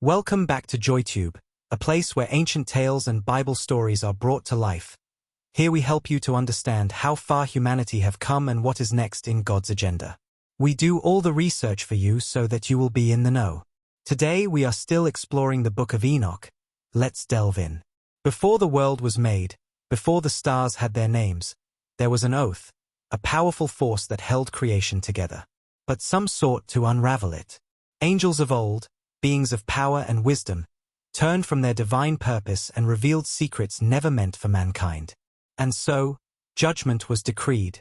Welcome back to JoyTube, a place where ancient tales and Bible stories are brought to life. Here we help you to understand how far humanity have come and what is next in God's agenda. We do all the research for you so that you will be in the know. Today we are still exploring the book of Enoch. Let's delve in. Before the world was made, before the stars had their names, there was an oath, a powerful force that held creation together. But some sought to unravel it. Angels of old, beings of power and wisdom, turned from their divine purpose and revealed secrets never meant for mankind. And so, judgment was decreed,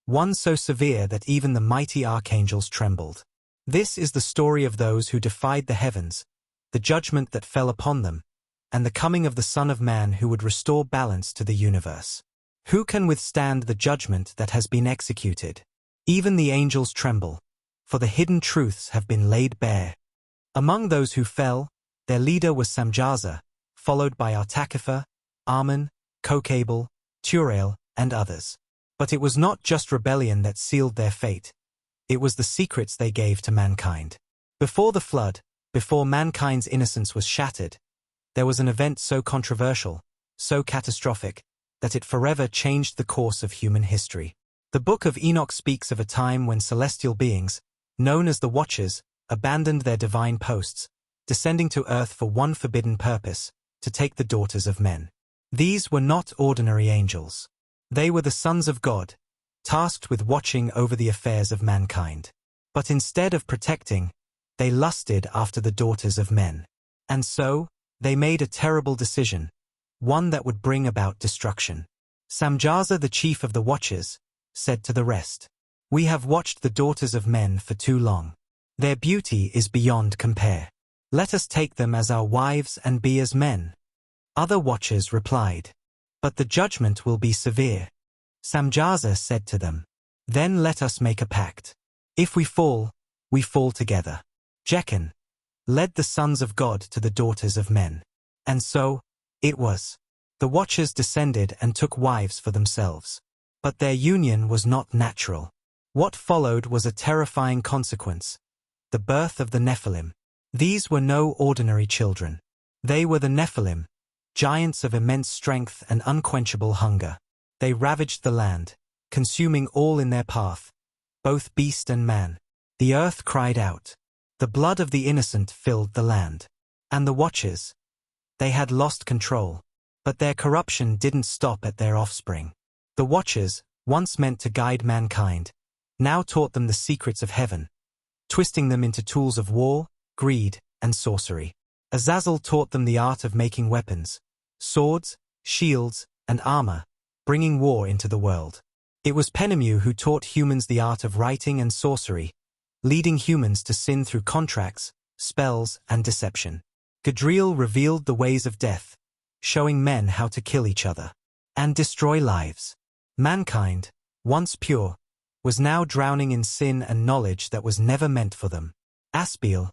one so severe that even the mighty archangels trembled. This is the story of those who defied the heavens, the judgment that fell upon them, and the coming of the Son of Man who would restore balance to the universe. Who can withstand the judgment that has been executed? Even the angels tremble, for the hidden truths have been laid bare. Among those who fell, their leader was Samjaza, followed by Artacaphar, Ammon, Kokabel, Turael, and others. But it was not just rebellion that sealed their fate. It was the secrets they gave to mankind. Before the flood, before mankind's innocence was shattered, there was an event so controversial, so catastrophic, that it forever changed the course of human history. The book of Enoch speaks of a time when celestial beings, known as the Watchers, abandoned their divine posts, descending to earth for one forbidden purpose, to take the daughters of men. These were not ordinary angels. They were the sons of God, tasked with watching over the affairs of mankind. But instead of protecting, they lusted after the daughters of men. And so, they made a terrible decision, one that would bring about destruction. Samjaza, the chief of the Watchers, said to the rest, "We have watched the daughters of men for too long. Their beauty is beyond compare. Let us take them as our wives and be as men." Other Watchers replied, "But the judgment will be severe." Samjaza said to them, "Then let us make a pact. If we fall together." Jechan led the sons of God to the daughters of men. And so, it was. The Watchers descended and took wives for themselves. But their union was not natural. What followed was a terrifying consequence: the birth of the Nephilim. These were no ordinary children. They were the Nephilim, giants of immense strength and unquenchable hunger. They ravaged the land, consuming all in their path, both beast and man. The earth cried out. The blood of the innocent filled the land. And the Watchers, they had lost control. But their corruption didn't stop at their offspring. The Watchers, once meant to guide mankind, now taught them the secrets of heaven, twisting them into tools of war, greed, and sorcery. Azazel taught them the art of making weapons, swords, shields, and armor, bringing war into the world. It was Penemu who taught humans the art of writing and sorcery, leading humans to sin through contracts, spells, and deception. Gadriel revealed the ways of death, showing men how to kill each other and destroy lives. Mankind, once pure, was now drowning in sin and knowledge that was never meant for them. Aspiel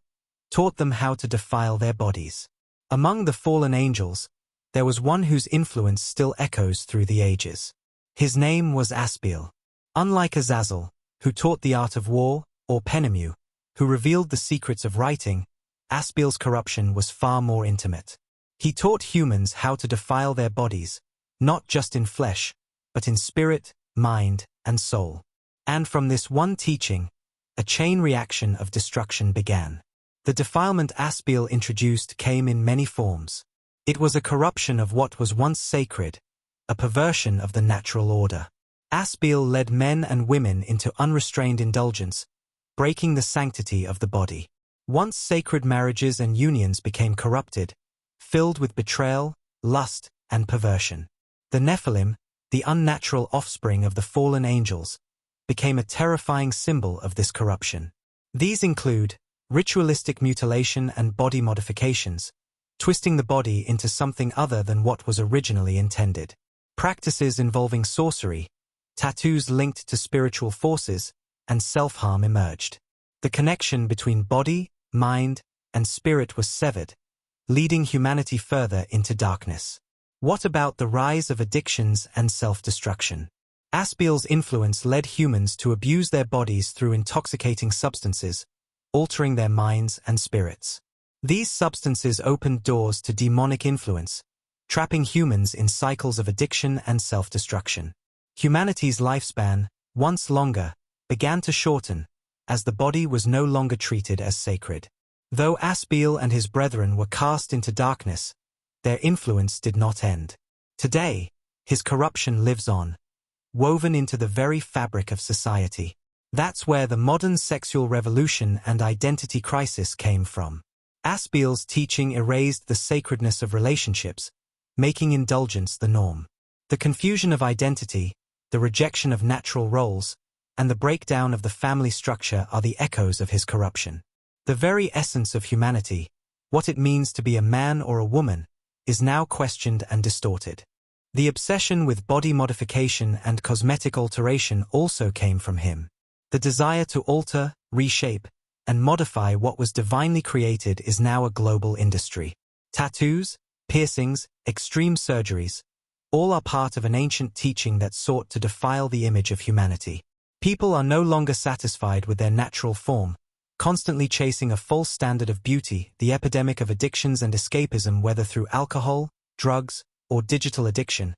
taught them how to defile their bodies. Among the fallen angels, there was one whose influence still echoes through the ages. His name was Aspiel. Unlike Azazel, who taught the art of war, or Penemu, who revealed the secrets of writing, Aspiel's corruption was far more intimate. He taught humans how to defile their bodies, not just in flesh, but in spirit, mind, and soul. And from this one teaching, a chain reaction of destruction began. The defilement Aspiel introduced came in many forms. It was a corruption of what was once sacred, a perversion of the natural order. Aspiel led men and women into unrestrained indulgence, breaking the sanctity of the body. Once sacred marriages and unions became corrupted, filled with betrayal, lust, and perversion. The Nephilim, the unnatural offspring of the fallen angels, became a terrifying symbol of this corruption. These include ritualistic mutilation and body modifications, twisting the body into something other than what was originally intended. Practices involving sorcery, tattoos linked to spiritual forces, and self-harm emerged. The connection between body, mind, and spirit was severed, leading humanity further into darkness. What about the rise of addictions and self-destruction? Aspiel's influence led humans to abuse their bodies through intoxicating substances, altering their minds and spirits. These substances opened doors to demonic influence, trapping humans in cycles of addiction and self-destruction. Humanity's lifespan, once longer, began to shorten, as the body was no longer treated as sacred. Though Aspiel and his brethren were cast into darkness, their influence did not end. Today, his corruption lives on, woven into the very fabric of society. That's where the modern sexual revolution and identity crisis came from. Aspiel's teaching erased the sacredness of relationships, making indulgence the norm. The confusion of identity, the rejection of natural roles, and the breakdown of the family structure are the echoes of his corruption. The very essence of humanity, what it means to be a man or a woman, is now questioned and distorted. The obsession with body modification and cosmetic alteration also came from him. The desire to alter, reshape, and modify what was divinely created is now a global industry. Tattoos, piercings, extreme surgeries, all are part of an ancient teaching that sought to defile the image of humanity. People are no longer satisfied with their natural form, constantly chasing a false standard of beauty. The epidemic of addictions and escapism, whether through alcohol, drugs, or digital addiction.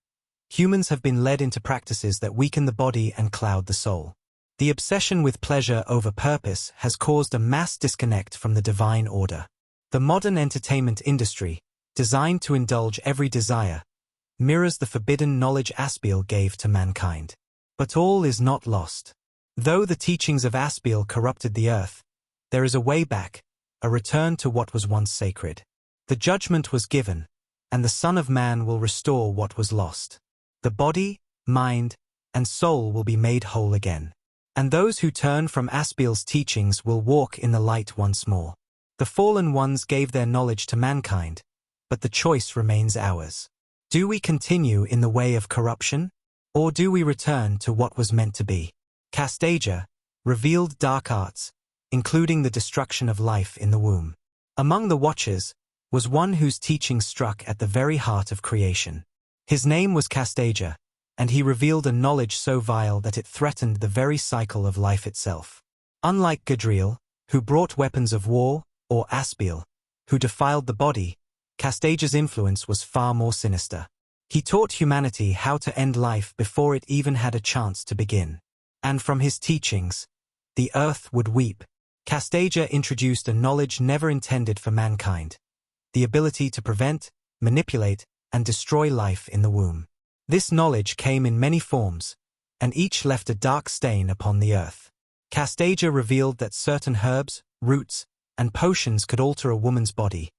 Humans have been led into practices that weaken the body and cloud the soul. The obsession with pleasure over purpose has caused a mass disconnect from the divine order. The modern entertainment industry, designed to indulge every desire, mirrors the forbidden knowledge Aspiel gave to mankind. But all is not lost. Though the teachings of Aspiel corrupted the earth, there is a way back, a return to what was once sacred. The judgment was given, and the Son of Man will restore what was lost. The body, mind, and soul will be made whole again. And those who turn from Aspiel's teachings will walk in the light once more. The fallen ones gave their knowledge to mankind, but the choice remains ours. Do we continue in the way of corruption, or do we return to what was meant to be? Kasdeja revealed dark arts, including the destruction of life in the womb. Among the Watchers was one whose teaching struck at the very heart of creation. His name was Kasdeja, and he revealed a knowledge so vile that it threatened the very cycle of life itself. Unlike Gadriel, who brought weapons of war, or Aspiel, who defiled the body, Kasdeja's influence was far more sinister. He taught humanity how to end life before it even had a chance to begin. And from his teachings, the earth would weep. Kasdeja introduced a knowledge never intended for mankind, the ability to prevent, manipulate, and destroy life in the womb. This knowledge came in many forms, and each left a dark stain upon the earth. Kasdeja revealed that certain herbs, roots, and potions could alter a woman's body,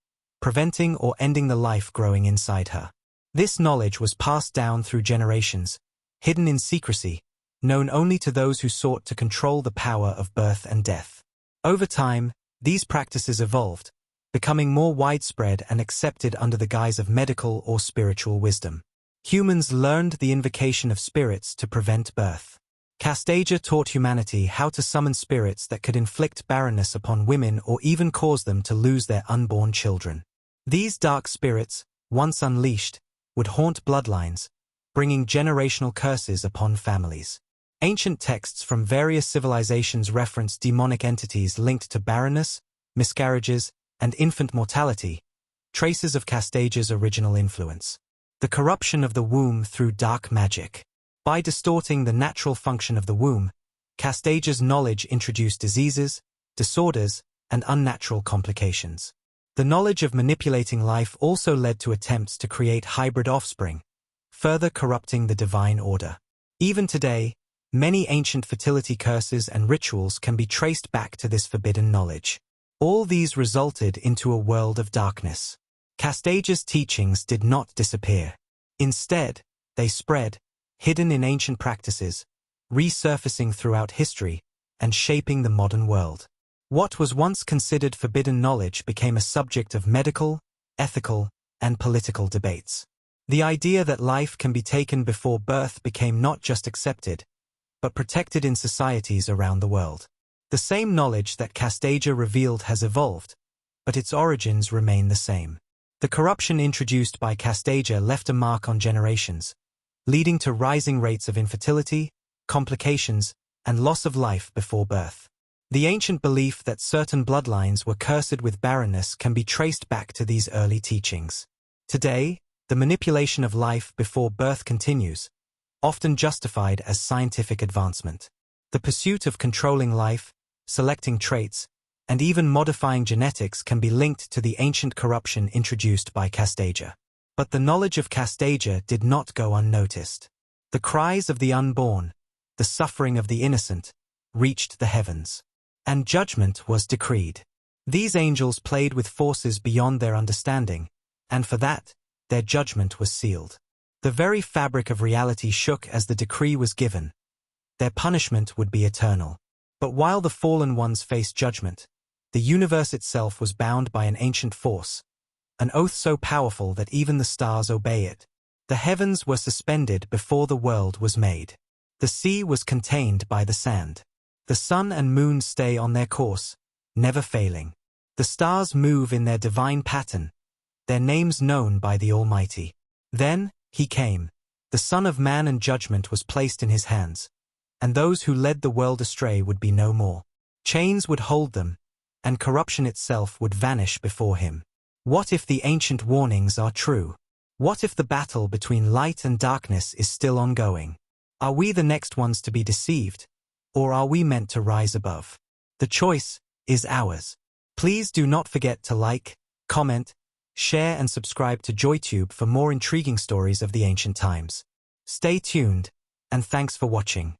preventing or ending the life growing inside her. This knowledge was passed down through generations, hidden in secrecy, known only to those who sought to control the power of birth and death. Over time, these practices evolved, becoming more widespread and accepted under the guise of medical or spiritual wisdom. Humans learned the invocation of spirits to prevent birth. Kasdeja taught humanity how to summon spirits that could inflict barrenness upon women or even cause them to lose their unborn children. These dark spirits, once unleashed, would haunt bloodlines, bringing generational curses upon families. Ancient texts from various civilizations reference demonic entities linked to barrenness, miscarriages, and infant mortality, traces of Kasdeja's original influence. The corruption of the womb through dark magic. By distorting the natural function of the womb, Kasdeja's knowledge introduced diseases, disorders, and unnatural complications. The knowledge of manipulating life also led to attempts to create hybrid offspring, further corrupting the divine order. Even today, many ancient fertility curses and rituals can be traced back to this forbidden knowledge. All these resulted into a world of darkness. Kasdeja's teachings did not disappear. Instead, they spread, hidden in ancient practices, resurfacing throughout history, and shaping the modern world. What was once considered forbidden knowledge became a subject of medical, ethical, and political debates. The idea that life can be taken before birth became not just accepted, but protected in societies around the world. The same knowledge that Kasdeja revealed has evolved, but its origins remain the same. The corruption introduced by Kasdeja left a mark on generations, leading to rising rates of infertility, complications, and loss of life before birth. The ancient belief that certain bloodlines were cursed with barrenness can be traced back to these early teachings. Today, the manipulation of life before birth continues, often justified as scientific advancement. The pursuit of controlling life, selecting traits, and even modifying genetics can be linked to the ancient corruption introduced by Kasdeja. But the knowledge of Kasdeja did not go unnoticed. The cries of the unborn, the suffering of the innocent, reached the heavens, and judgment was decreed. These angels played with forces beyond their understanding, and for that, their judgment was sealed. The very fabric of reality shook as the decree was given. Their punishment would be eternal. But while the fallen ones faced judgment, the universe itself was bound by an ancient force, an oath so powerful that even the stars obey it. The heavens were suspended before the world was made. The sea was contained by the sand. The sun and moon stay on their course, never failing. The stars move in their divine pattern, their names known by the Almighty. Then, he came. The Son of Man, and judgment was placed in his hands, and those who led the world astray would be no more. Chains would hold them, and corruption itself would vanish before him. What if the ancient warnings are true? What if the battle between light and darkness is still ongoing? Are we the next ones to be deceived, or are we meant to rise above? The choice is ours. Please do not forget to like, comment, share and subscribe to JoyTube for more intriguing stories of the ancient times. Stay tuned, and thanks for watching.